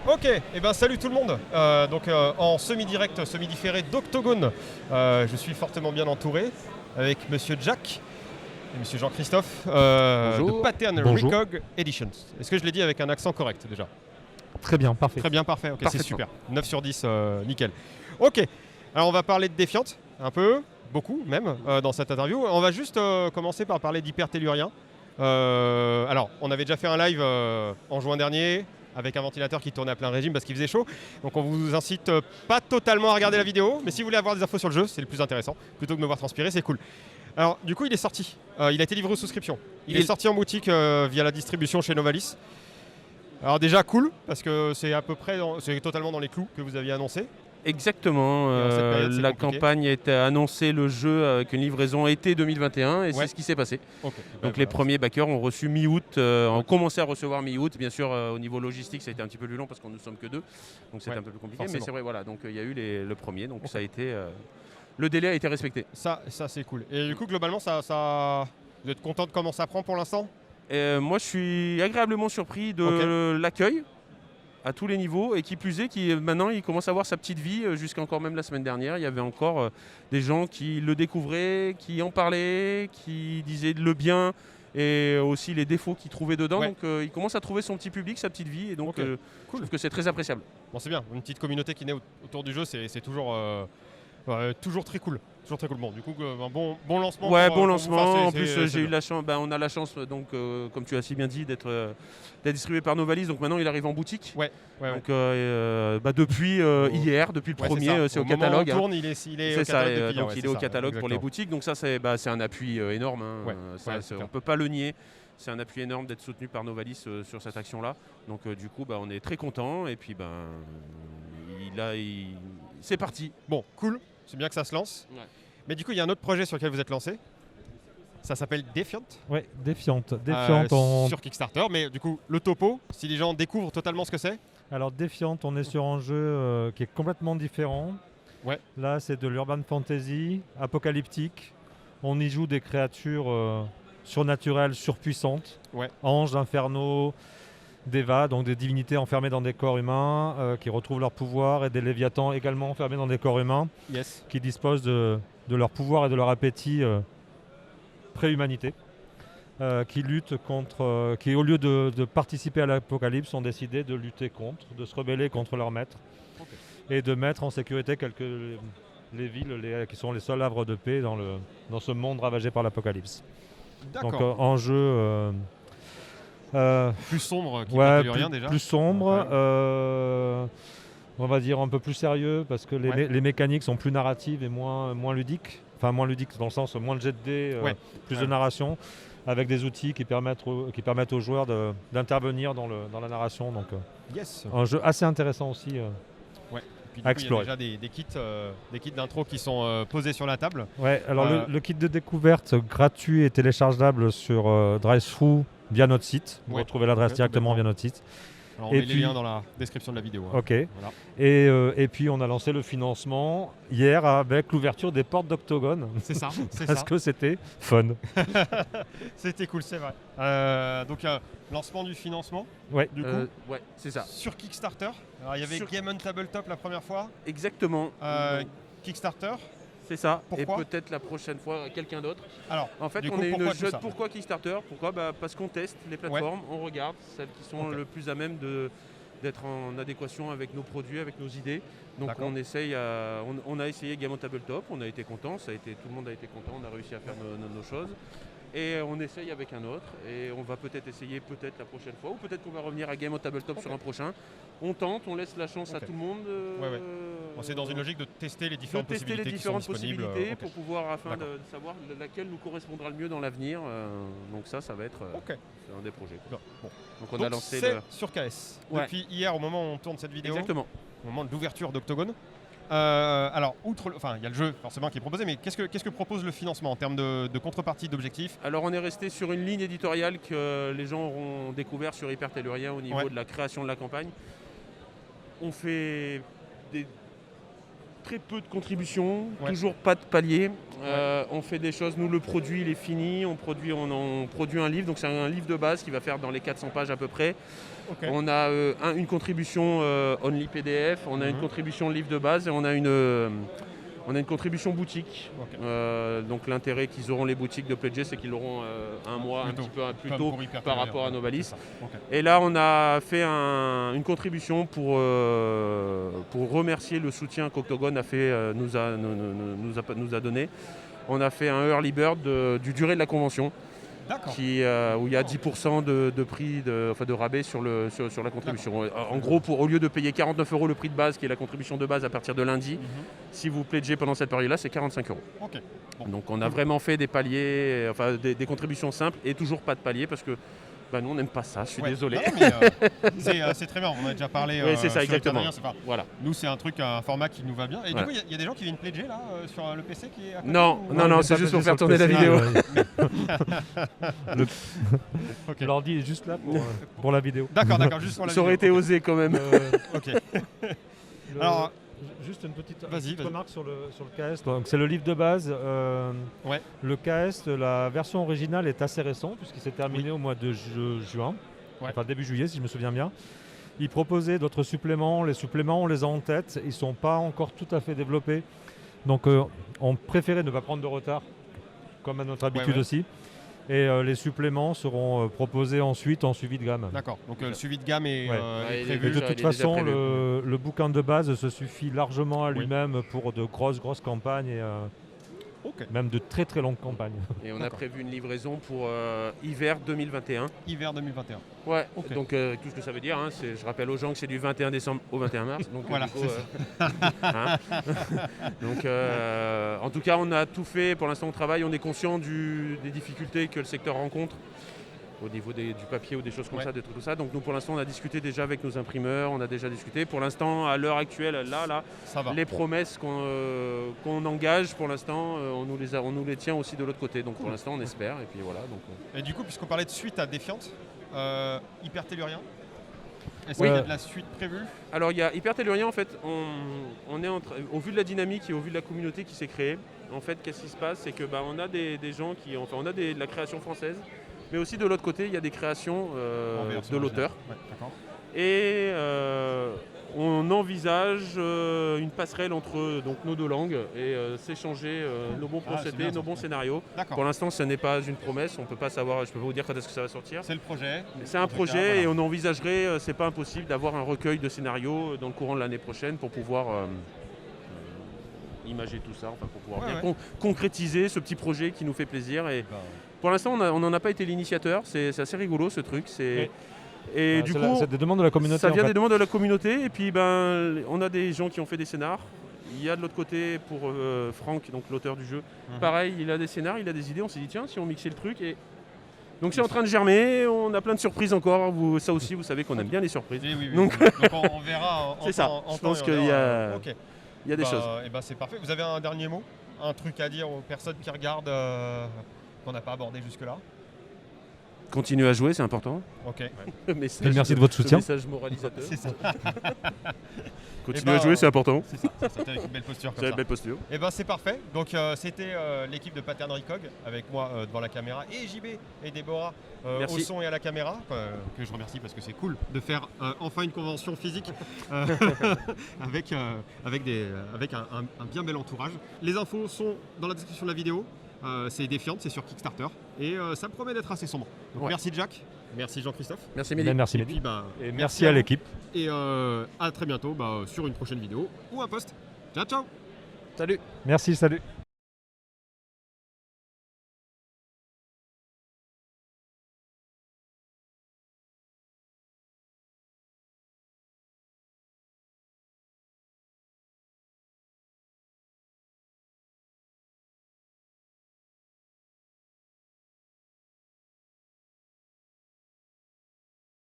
Ok, et ben salut tout le monde. En semi-direct, semi-différé d'Octogone, je suis fortement bien entouré avec Monsieur Jack et Monsieur Jean-Christophe de Bonjour. Pattern Bonjour. Recog Editions. Est-ce que je l'ai dit avec un accent correct déjà? Très bien, parfait. Très bien, parfait. Ok, c'est Parfaitement. super. 9 sur 10, nickel. Ok, alors on va parler de Defiant, un peu, beaucoup même, dans cette interview. On va juste commencer par parler d'hypertellurien. Alors, on avait déjà fait un live en juin dernier avec un ventilateur qui tournait à plein régime parce qu'il faisait chaud. Donc on vous incite pas totalement à regarder la vidéo, mais si vous voulez avoir des infos sur le jeu, c'est le plus intéressant. Plutôt que de me voir transpirer, c'est cool. Alors, du coup, il est sorti. Il a été livré aux souscriptions. Il est sorti en boutique via la distribution chez Novalis. Alors déjà cool, parce que c'est à peu près, c'est totalement dans les clous que vous aviez annoncé. Exactement. Et en cette période, c'est la compliqué. campagne a été annoncée le jeu avec une livraison été 2021 et Ouais. c'est ce qui s'est passé. Ok. Donc les premiers backers ont reçu mi-août, ont commencé à recevoir mi-août. Bien sûr, au niveau logistique, ça a été un petit peu plus long parce qu'on ne sommes que deux. Donc c'était Ouais, un peu plus compliqué. forcément. Mais c'est vrai, voilà. Donc il y a eu le premier. Donc Ok. ça a été. Le délai a été respecté. Ça c'est cool. Et du coup, globalement, vous êtes content de comment ça prend pour l'instant? Moi, je suis agréablement surpris de l'accueil à tous les niveaux et qui plus est, maintenant il commence à avoir sa petite vie jusqu'à encore même la semaine dernière. Il y avait encore des gens qui le découvraient, qui en parlaient, qui disaient le bien et aussi les défauts qu'ils trouvaient dedans. Ouais. Donc il commence à trouver son petit public, sa petite vie et donc Ok. je trouve que c'est très appréciable. Bon, c'est bien. Une petite communauté qui naît autour du jeu, c'est toujours très cool. Toujours très cool. Bon, du coup, un bon lancement. Ouais, pour bon vous. lancement. Enfin, En c'est plus, j'ai eu bien. la chance. On a la chance, donc, comme tu as si bien dit, d'être distribué par Novalis. Donc maintenant, il arrive en boutique. Ouais. Donc depuis hier, depuis le Ouais, premier, c'est au moment où catalogue. on tourne, il est C'est au ça, catalogue depuis hier, donc ouais, il c'est est au ça, catalogue pour les exactement. boutiques. Donc ça, c'est un appui énorme. Ouais, Ça, ouais, c'est on clair. ne peut pas le nier. C'est un appui énorme d'être soutenu par Novalis sur cette action-là. Donc du coup, on est très content. Et puis, c'est parti. Bon, cool. C'est bien que ça se lance. Ouais. Mais du coup, il y a un autre projet sur lequel vous êtes lancé. Ça s'appelle Defiant. Ouais, Défiante. Sur Kickstarter. Mais du coup, le topo, si les gens découvrent totalement ce que c'est. Alors Défiante, on est sur un jeu qui est complètement différent. Ouais. Là, c'est de l'urban fantasy, apocalyptique. On y joue des créatures surnaturelles, surpuissantes. Ouais. Anges, infernaux, Deva, donc des divinités enfermées dans des corps humains qui retrouvent leur pouvoir, et des léviathans également enfermés dans des corps humains Yes. qui disposent de leur pouvoir et de leur appétit pré-humanité. Qui luttent contre, qui au lieu de participer à l'apocalypse ont décidé de lutter contre, de se rebeller contre leur maître et de mettre en sécurité les villes qui sont les seuls havres de paix dans ce monde ravagé par l'apocalypse. D'accord. Donc enjeu Plus sombre ouais, déjà. plus sombre, Ouais. on va dire un peu plus sérieux parce que les mécaniques sont plus narratives et moins ludiques. Enfin moins ludiques dans le sens moins de jet de dés, plus de narration, avec des outils qui permettent aux joueurs d'intervenir dans la narration. Donc Yes. un jeu assez intéressant aussi. Puis, à du coup, explorer. il y a déjà des kits d'intro qui sont posés sur la table. Ouais, alors le kit de découverte gratuit et téléchargeable sur Drive-Thru via notre site. Vous retrouvez l'adresse directement via notre site. Alors, on met les liens dans la description de la vidéo. Ok. Voilà. Et puis on a lancé le financement hier avec l'ouverture des portes d'Octogone. C'est ça. Parce que c'était fun. C'était cool, c'est vrai. Donc, lancement du financement. Ouais. Du coup, Ouais, c'est ça. sur Kickstarter. Alors, il y avait Game on Tabletop la première fois. Exactement. Kickstarter. C'est ça. Pourquoi et peut-être la prochaine fois quelqu'un d'autre. Alors, En fait, du on coup, est pourquoi une tout jeune. ça Pourquoi Kickstarter? Pourquoi? Parce qu'on teste les plateformes, on regarde celles qui sont le plus à même d'être en adéquation avec nos produits, avec nos idées. Donc D'accord. on a essayé Game on Tabletop, on a été content, tout le monde a été content, on a réussi à faire nos choses. Et on essaye avec un autre et on va peut-être essayer la prochaine fois ou peut-être qu'on va revenir à Game on Tabletop sur un prochain. On tente, on laisse la chance à tout le monde. Bon, c'est dans une logique de tester les différentes possibilités qui sont disponibles. pour pouvoir afin de savoir laquelle nous correspondra le mieux dans l'avenir. Donc ça va être un des projets. Bon. Donc on a lancé sur KS. Ouais. Depuis hier, au moment où on tourne cette vidéo, Exactement. au moment de l'ouverture d'Octogone. Alors, il y a le jeu forcément qui est proposé, mais qu'est-ce que propose le financement en termes de contrepartie, d'objectifs? Alors on est resté sur une ligne éditoriale que les gens auront découvert sur Hypertellurien au niveau de la création de la campagne. On fait des très peu de contributions, Ouais. toujours pas de palier. On fait des choses, nous le produit il est fini, on produit un livre, donc c'est un livre de base qui va faire dans les 400 pages à peu près. Ok. On a une contribution only PDF, on a une contribution livre de base et on a une contribution boutique. Ok. Donc l'intérêt qu'ils auront les boutiques de Pledger, c'est qu'ils l'auront un mois un petit peu plus Comme tôt pour Hyper par Tellurian. rapport à Novalis. C'est ça. Ok. Et là, on a fait une contribution pour remercier le soutien qu'Octogone nous a donné. On a fait un early bird du durée de la convention, D'accord. où il y a 10% de prix, de rabais sur la contribution. En gros, au lieu de payer 49 € le prix de base, qui est la contribution de base à partir de lundi, si vous pledgez pendant cette période-là, c'est 45 €. Ok. Bon. Donc on a vraiment fait des paliers, des contributions simples et toujours pas de palier parce que nous on n'aime pas ça, je suis Ouais. désolé. Non, mais, c'est très bien, on en a déjà parlé. Oui, c'est ça, sur exactement. Hyper Tellurian, Voilà. nous, c'est un format qui nous va bien. Et Voilà. du coup, il y a des gens qui viennent pledger là sur le PC qui est à côté, Non, ou- non, il est c'est pas juste basé pour faire sur le tourner la PC, vidéo. Ok. L'ordi est juste là pour la vidéo. D'accord, juste pour la Ça aurait été vidéo. osé quand même. Ok. Le- Alors, juste une petite Vas-y. remarque sur le KS. Donc, c'est le livre de base. Ouais. Le KS, la version originale est assez récente puisqu'il s'est terminé au mois de juin, Ouais. enfin début juillet si je me souviens bien. Il proposait d'autres suppléments. Les suppléments, on les a en tête. Ils ne sont pas encore tout à fait développés. Donc on préférait ne pas prendre de retard, comme à notre habitude ouais. aussi. Et les suppléments seront proposés ensuite en suivi de gamme. D'accord, donc le suivi de gamme est, Ouais. est Ouais, prévu. Et de déjà- toute il est déjà façon, prévu. le bouquin de base se suffit largement à Oui. lui-même pour de grosses campagnes et Ok. même de très très longues campagnes. Et on a D'accord. prévu une livraison pour hiver 2021. Hiver 2021. Ouais, Ok. donc tout ce que ça veut dire, je rappelle aux gens que c'est du 21 décembre au 21 mars. Donc, Voilà, du coup, c'est hein. Donc en tout cas, on a tout fait. Pour l'instant, on travaille. On est conscient des difficultés que le secteur rencontre au niveau du papier ou des choses comme Ouais. ça, des trucs comme ça. Donc nous, pour l'instant, on a discuté déjà avec nos imprimeurs. On a déjà discuté. Pour l'instant, à l'heure actuelle, là, Ça va. les promesses qu'on engage, pour l'instant, on nous les tient aussi de l'autre côté. Donc pour l'instant, on espère. Et puis voilà. Donc, Et du coup, puisqu'on parlait de suite à Défiante, Hyper Tellurien, est-ce Oui. qu'il y a de la suite prévue? Alors il y a Hyper Tellurien, en fait, on est au vu de la dynamique et au vu de la communauté qui s'est créée, en fait, qu'est-ce qui se passe, c'est que on a des gens on a de la création française, mais aussi de l'autre côté, il y a des créations En version de l'auteur. originale. Ouais, d'accord. Et on envisage une passerelle entre nos deux langues et s'échanger nos bons Ah, c'est procédés, bien, ça. nos bons scénarios. D'accord. Pour l'instant, ce n'est pas une promesse, on peut pas savoir, je peux pas vous dire quand est-ce que ça va sortir. C'est le projet. C'est En un tout projet cas, voilà. et on envisagerait, c'est pas impossible, d'avoir un recueil de scénarios dans le courant de l'année prochaine pour pouvoir imager tout ça, pour pouvoir Ouais, bien concrétiser ce petit projet qui nous fait plaisir. Et Bah, pour l'instant, on n'en a pas été l'initiateur, c'est assez rigolo ce truc. Oui. Et du coup, c'est des demandes de la communauté. ça vient en fait. des demandes de la communauté et puis on a des gens qui ont fait des scénars. Il y a de l'autre côté pour Franck, donc l'auteur du jeu, pareil, il a des scénars, il a des idées, on s'est dit tiens, si on mixait le truc et... Donc c'est en train de germer, on a plein de surprises encore, ça aussi vous savez qu'on aime bien les surprises. oui. Donc- Donc on verra en C'est ça. temps- en Je temps pense et en qu'il y heure, a- Ok. Il y a des choses. Et ben c'est parfait. Vous avez un dernier mot? Un truc à dire aux personnes qui regardent qu'on n'a pas abordé jusque-là? Continuez à jouer, c'est important. Ok. Le message, Et merci de votre le soutien. message moralisateur. C'est ça. Continuez Eh à ben, jouer, c'est important. C'est ça. C'était avec une belle posture C'est comme une ça. belle posture. Et ben c'est parfait. Donc c'était l'équipe de Pattern Recog avec moi devant la caméra et JB et Déborah au Merci. son et à la caméra que je remercie parce que c'est cool de faire enfin une convention physique avec un bien bel entourage. Les infos sont dans la description de la vidéo. C'est Défiante, c'est sur Kickstarter et ça promet d'être assez sombre. Donc Ouais. merci Jack, merci Jean-Christophe. Merci Mehdi. Merci Et Mehdi. puis bah, Et merci à vous. l'équipe. Et à très bientôt sur une prochaine vidéo ou un post. Ciao ciao. Salut. Merci, salut.